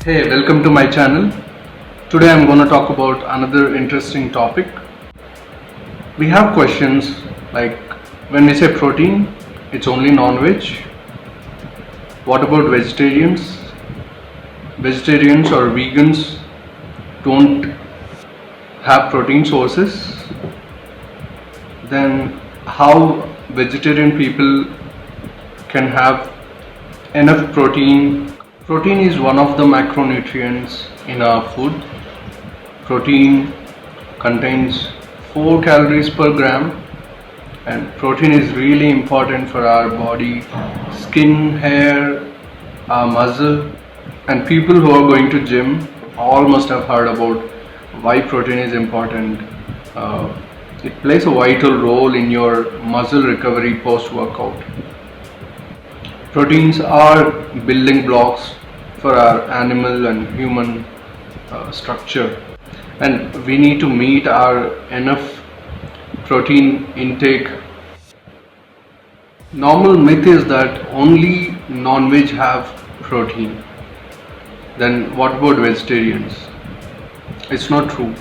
Hey, welcome to my channel. Today I'm going to talk about another interesting topic. We have questions like when we say protein, it's only non-veg. What about vegetarians? Vegetarians or vegans don't have protein sources. Then how vegetarian people can have enough protein? Protein is one of the macronutrients in our food. Protein contains 4 calories per gram, and protein is really important for our body, skin, hair, our muscle. And people who are going to gym all must have heard about why protein is important. It plays a vital role in your muscle recovery post workout. Proteins are building blocks for our animal and human structure, and we need to meet our enough protein intake. Normal myth is that only non-veg have protein. Then what about vegetarians? It's not true.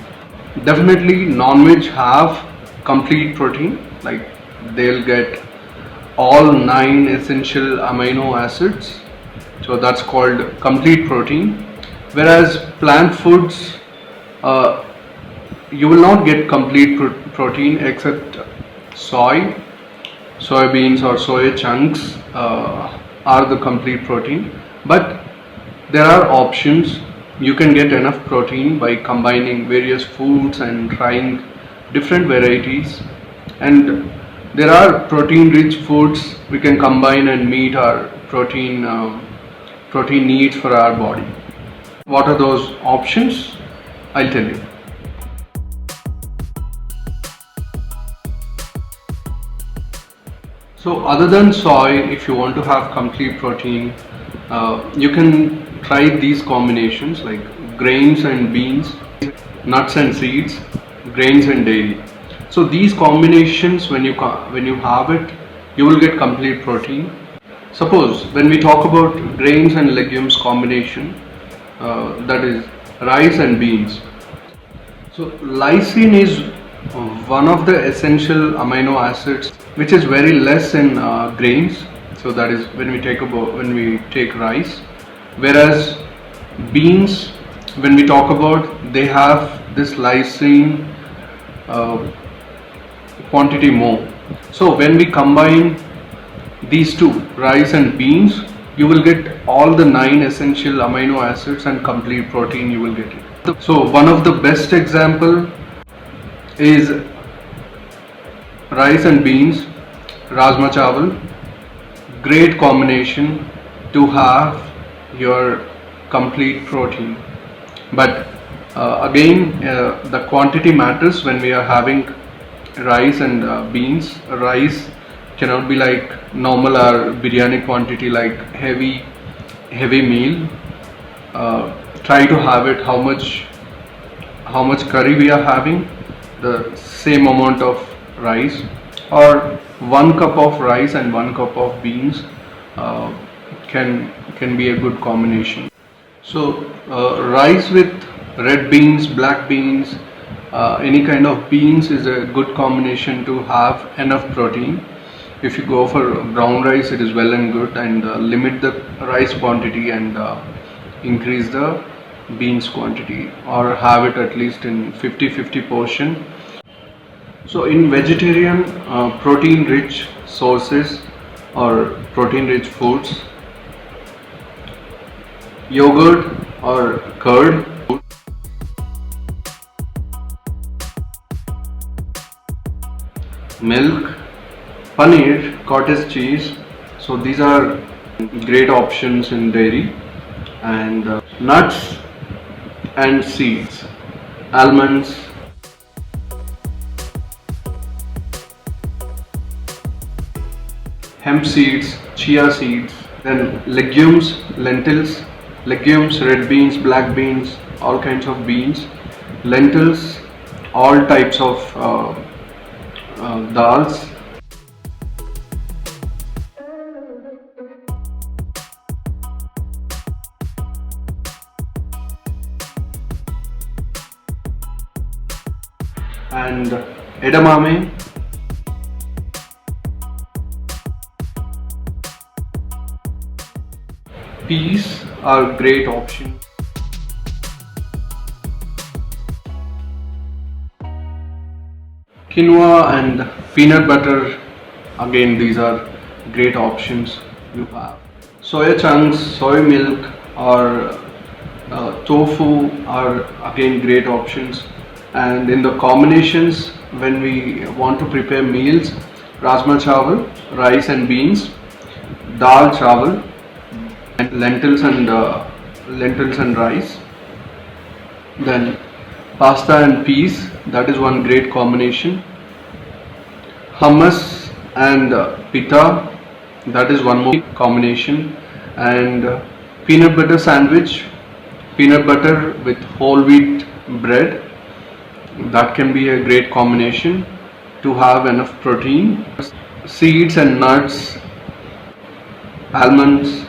Definitely non-veg have complete protein, like they'll get all 9 essential amino acids, so that's called complete protein. Whereas plant foods, you will not get complete protein except soybeans or soya chunks are the complete protein. But there are options. You can get enough protein by combining various foods and trying different varieties, and there are protein rich foods we can combine and meet our protein needs for our body. What are those options? I'll tell you. So other than soy, if you want to have complete protein, you can try these combinations like grains and beans, nuts and seeds, grains and dairy. So these combinations, when you have it, you will get complete protein. Suppose when we talk about grains and legumes combination, that is rice and beans. So lysine is one of the essential amino acids which is very less in grains. So that is when we take rice. Whereas beans, when we talk about, they have this lysine quantity more. So when we combine these two, rice and beans, you will get all the 9 essential amino acids and complete protein you will get it. So one of the best example is rice and beans, rajma chawal. Great combination to have your complete protein. But again, the quantity matters when we are having rice and beans. Rice cannot be like normal or biryani quantity, like heavy meal. Try to have it how much curry we are having, the same amount of rice, or 1 cup of rice and 1 cup of beans can be a good combination. So rice with red beans, black beans, any kind of beans is a good combination to have enough protein. If you go for brown rice, it is well and good, and limit the rice quantity and increase the beans quantity, or have it at least in 50-50 portion. So in vegetarian, protein rich sources or protein rich foods, yogurt or curd, milk, paneer, cottage cheese. So these are great options in dairy. And nuts and seeds, almonds, hemp seeds, chia seeds. Then legumes, lentils, legumes, red beans, black beans, all kinds of beans, lentils, all types of dals. edamame, peas are great options. Quinoa and peanut butter, again these are great options you have. Soya chunks, soy milk, or tofu are again great options. And in the combinations, when we want to prepare meals, rajma chawal, rice and beans, dal chawal, and lentils and rice. Then pasta and peas, that is one great combination. Hummus and pita, that is one more combination. And peanut butter sandwich, peanut butter with whole wheat bread, that can be a great combination to have enough protein. Seeds and nuts, almonds,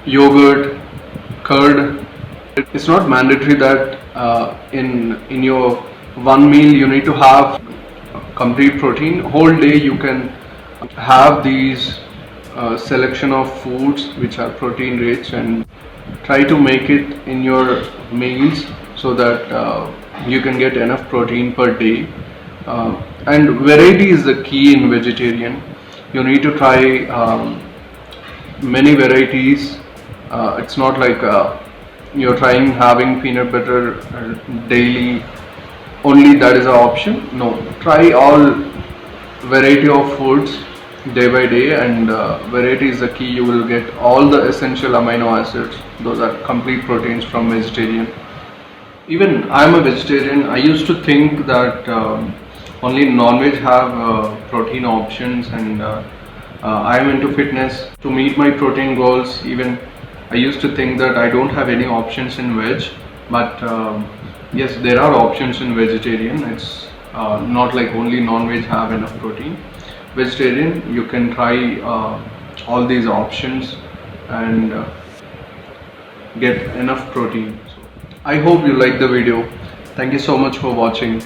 yogurt, curd. It's not mandatory that in your one meal you need to have complete protein. Whole day you can have these selection of foods which are protein rich, and try to make it in your meals so that you can get enough protein per day. And variety is the key in vegetarian. You need to try many varieties. It's not like you're trying having peanut butter daily, only that is an option. No, try all variety of foods day by day, and variety is the key. You will get all the essential amino acids. Those are complete proteins from vegetarian. Even I am a vegetarian. I used to think that only non-veg have protein options, and I am into fitness. To meet my protein goals, even I used to think that I don't have any options in veg, but yes, there are options in vegetarian. It's not like only non-veg have enough protein. Vegetarian, you can try all these options and get enough protein. So, I hope you like the video. Thank you so much for watching.